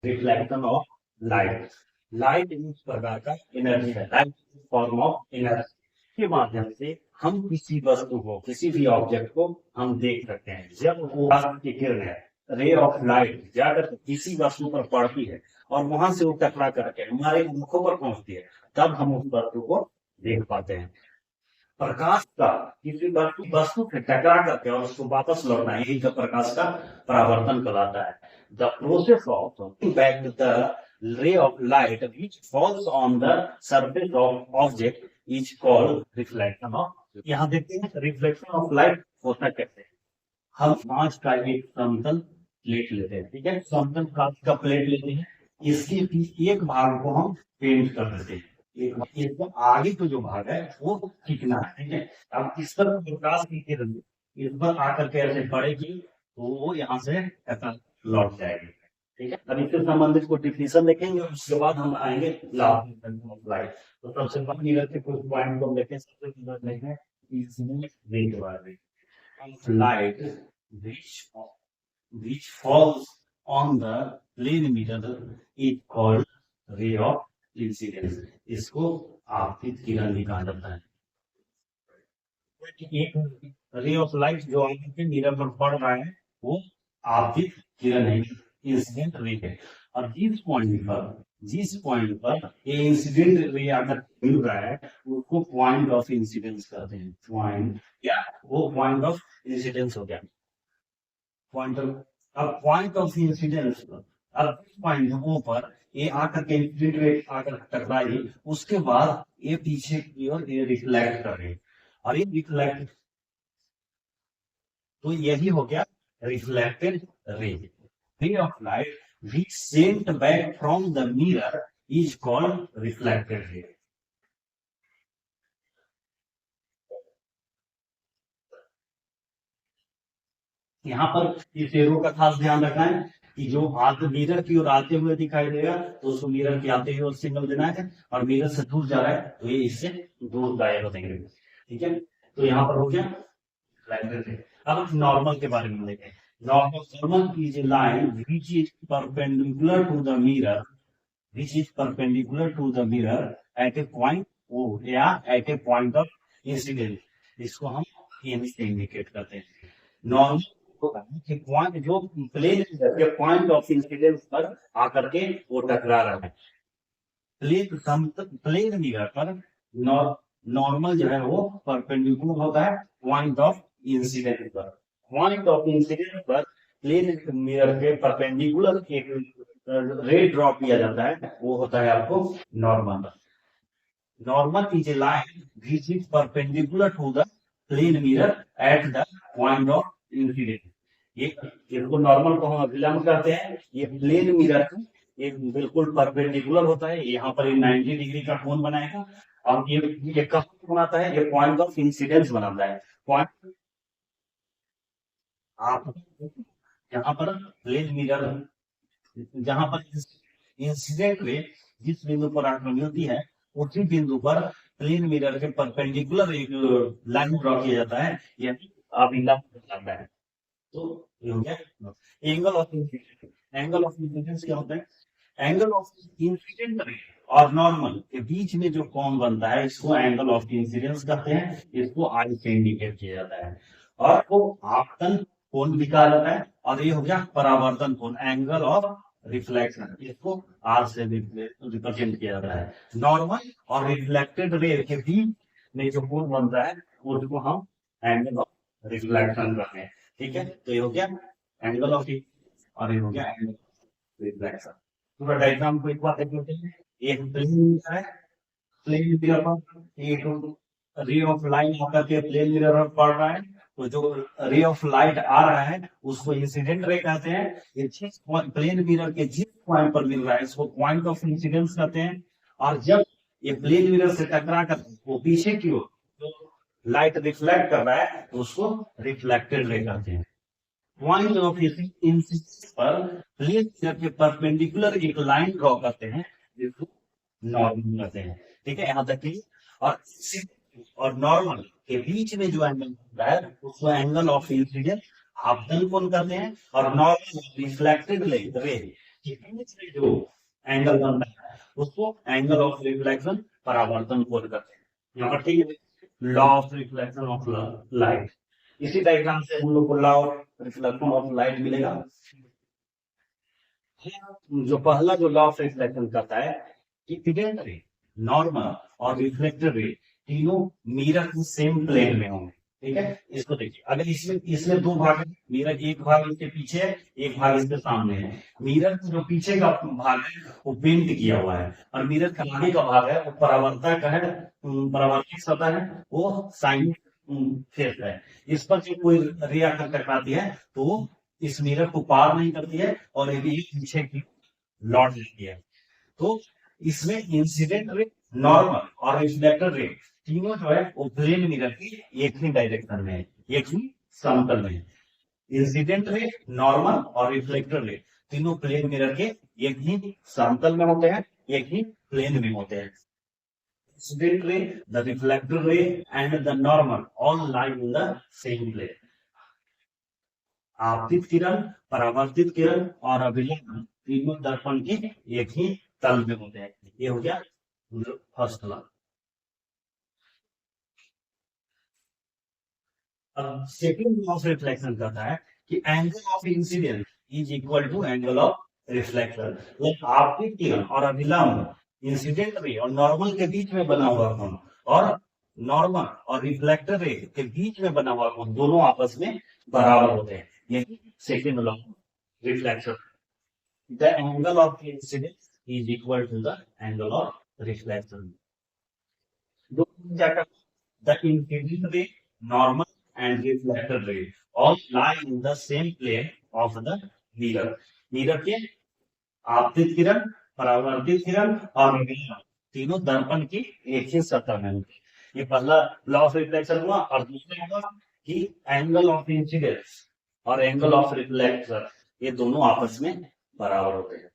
Reflection of light. Light इस प्रकार का एनर्जी है, लाइट फॉर्म ऑफ एनर्जी के माध्यम से हम किसी वस्तु को, किसी भी ऑब्जेक्ट को हम देख सकते हैं। जब वो की किरण है, रे ऑफ लाइट जाकर किसी वस्तु पर पड़ती है और वहां से वो टकरा करके हमारे आंखों पर पहुंचती है, तब हम उस वस्तु को देख पाते हैं। प्रकाश का किसी वस्तु से टकरा करके और उसको वापस लौटना, यही का प्रकाश का परावर्तन कहलाता है। The process of back the ray of light which falls on the surface of object is called reflection of. यहाँ देखते हैं रिफ्लेक्शन ऑफ लाइट होता कैसे। हम कांच का एक समतल प्लेट लेते हैं, ठीक है, समतल कांच का प्लेट लेते हैं, इसके एक भाग को हम पेंट कर देते हैं, एक आगे का जो भाग है वो चिकना है, ठीक है। अब इस पर प्रकाश की किरण इस पर आकर के ऐसे पड़ेगी तो वो यहाँ से ऐसा लौट जाएगी, ठीक है। अब इससे संबंधित को डिफिनेशन देखेंगे, उसके बाद हम आएंगे लॉ ऑफ लाइट। तो सबसे पहले के कुछ पॉइंट को देखें। सबसे पहले देखें इसमें रे के बारे में, light which falls on the plane mirror is called ray of incidence. इसको आपतित किरण भी कहा जाता है। एक रे ऑफ लाइट जो आपके मिरर पर पड़ रहा है वो आपतित किरण है, इंसिडेंट रे है। और जिस पॉइंट पर ये इंसिडेंट रे अगर मिल रहा है उसको पॉइंट ऑफ इंसिडेंस कहते हैं। पॉइंट या वो पॉइंट ऑफ इंसिडेंस हो गया। पॉइंट ऑफ इंसिडेंस अब पॉइंट पर ये आकर के इंसिडेंट आकर टकराई, उसके बाद ये पीछे की ओर ये रिफ्लेक्ट कर रही और ये रिफ्लेक्ट, तो यही हो गया reflected ray. Ray of light which sent back from the mirror is called reflected ray। यहाँ पर इस एरो का खास ध्यान रखना है कि जो हाथ मिरर की ओर आते हुए दिखाई देगा तो उसको मिरर के आते हुए सिग्नल देना है, और मिरर से दूर जा रहा है तो ये इससे दूर का एरो देंगे, ठीक है। तो यहाँ पर हो गया। अब नॉर्मल के बारे में देखें। Normal is a line which is perpendicular to the mirror, at a point O या at a point of incidence. इसको हम इंडिकेट करते हैं। नॉर्मल पॉइंट जो प्लेन के पॉइंट ऑफ इंसिडेंस पर आकर के वो टकरा रहा है। प्लेन मिरर पर नॉर्मल जो है वो परपेंडिकुलर होता है पॉइंट ऑफ इंसिडेंस पर। पॉइंट ऑफ इंसिडेंस पर प्लेन मिरर के परपेंडिकुलर एक रे ड्रॉ किया जाता है, वो होता है आपको normal. Normal is a line which is perpendicular to the plane mirror at the point of incidence. इसको नॉर्मल को हम अभिलंब कहते हैं। ये प्लेन मिरर ये बिल्कुल परपेंडिकुलर होता है, यहाँ पर 90 डिग्री का कोण बनाएगा, और ये कहाँ बनाता है, ये पॉइंट ऑफ इंसिडेंस बनाता है। पॉइंट आप यहाँ पर प्लेन मिरर जहां पर इंसिडेंट रे जिस बिंदु पर आकर मिलती है उसी बिंदु पर प्लेन मिरर के परपेंडिकुलर एक लाइन ड्रॉ किया जाता है, यानी अभिलंब कहलाता है। तो ये हो गया angle of incidence. Angle of incidence क्या होता है? एंगल ऑफ इंसिडेंट रे और नॉर्मल के बीच में जो कोण बनता है इसको एंगल ऑफ इंसिडेंस कहते हैं। इसको आई से इंडिकेट किया जाता है, और वो आपतन कोण भी कहा जाता है। और ये हो गया परावर्तन कोण, एंगल ऑफ रिफ्लेक्शन, इसको आर से रिप्रेजेंट किया जाता है। नॉर्मल और रिफ्लेक्टेड रे के बीच में जो कोण बनता है उसको हम एंगल ऑफ रिफ्लेक्शन कहते हैं, ठीक है। तो ये हो गया एंगल ऑफ और ये हो गया एंगल ऑफ रिफ्लेक्शन। पूरा डायग्राम को एक बार देख लेते हैं। एक प्लेन है, प्लेन मिरर पर एक रे ऑफ लाइन आकर के प्लेन मिरर पर पड़ रहा है, तो जो रे ऑफ लाइट आ रहा है उसको इंसिडेंट रे कहते हैं। ये जिस प्लेन मिरर के जिस पॉइंट पर मिल रहा है इसको पॉइंट ऑफ इंसिडेंस कहते हैं। और जब ये प्लेन मिरर से टकरा कर वो पीछे की ओर जो लाइट रिफ्लेक्ट कर रहा है तो उसको रिफ्लेक्टेड रे कहते हैं। पॉइंट ऑफ इंसिडेंस पर प्लेन मिरर के परपेंडिकुलर एक लाइन ड्रॉ करते हैं जिसको नॉर्मल कहते हैं, ठीक है। यहाँ तक की और नॉर्मल के बीच में जो एंगल होता है उसको एंगल ऑफ इंसिडेंस आपतन कोण कहते हैं। और नॉर्मल रिफ्लेक्टेड रे जो एंगल बनता है उसको एंगल ऑफ रिफ्लेक्शन परावर्तन बोल करते हैं। यहाँ पर ठीक है, law of reflection of light. इसी डायग्राम से हम लोग को law of reflection of light मिलेगा। जो पहला जो लॉ ऑफ रिफ्लेक्शन कहता है कि इंसिडेंट रे, नॉर्मल और रिफ्लेक्टेड रे तीनों मिरर के सेम प्लेन में होंगे। ठीक है, इसको देखिए, अगर इसमें दो भाग है, मिरर एक भाग इसके पीछे है, एक भाग इसके सामने है। मिरर जो पीछे का भाग है वो पेंट किया हुआ है, और मिरर का आगे का भाग है वो परावर्तक है, परावर्तित सतह है, वो साइन फेस है। इस पर जो कोई रे आकर टकराती है तो वो इस मिरर को पार नहीं करती है और ये पीछे की लौट जाती है। तो इसमें इंसिडेंट रे, नॉर्मल और रिफ्लेक्टेड रे तीनों जो है वो प्लेन मिरर की एक ही डायरेक्शन में है, एक ही समतल में है। इंसिडेंट रे, नॉर्मल और रिफ्लेक्टेड रे तीनों प्लेन मिरर के एक ही समतल में होते हैं, एक ही प्लेन में होते हैं। Incident ray, the reflected ray, and the normal all lie in the same plane. आपतित किरण, परावर्तित किरण और अभिलंब तीनों दर्पण के एक ही तल में होते हैं। ये हो गया फर्स्ट लॉ। अब सेकंड लॉ ऑफ रिफ्लेक्शन कहता है कि angle of incidence is equal to angle of reflection. आपतित किरण और अभिलंब इंसिडेंट रे और नॉर्मल के बीच में बना हुआ कोण, और नॉर्मल और रिफ्लेक्टर रे के बीच में बना हुआ कोण दोनों आपस में बराबर होते हैं। यही second law of reflection. The angle of incidence is equal to the angle of reflection. The incident ray, normal and reflected ray all lie in the same plane of the mirror. Mirror के आपतित किरण, परावर्तित किरण और अभिलंब तीनों दर्पण की एक ही सतह में होते हैं। ये पहला लॉ ऑफ रिफ्लेक्शन हुआ। और दूसरा हुआ कि एंगल ऑफ इंसिडेंस और एंगल ऑफ रिफ्लेक्शन ये दोनों आपस में बराबर होते हैं।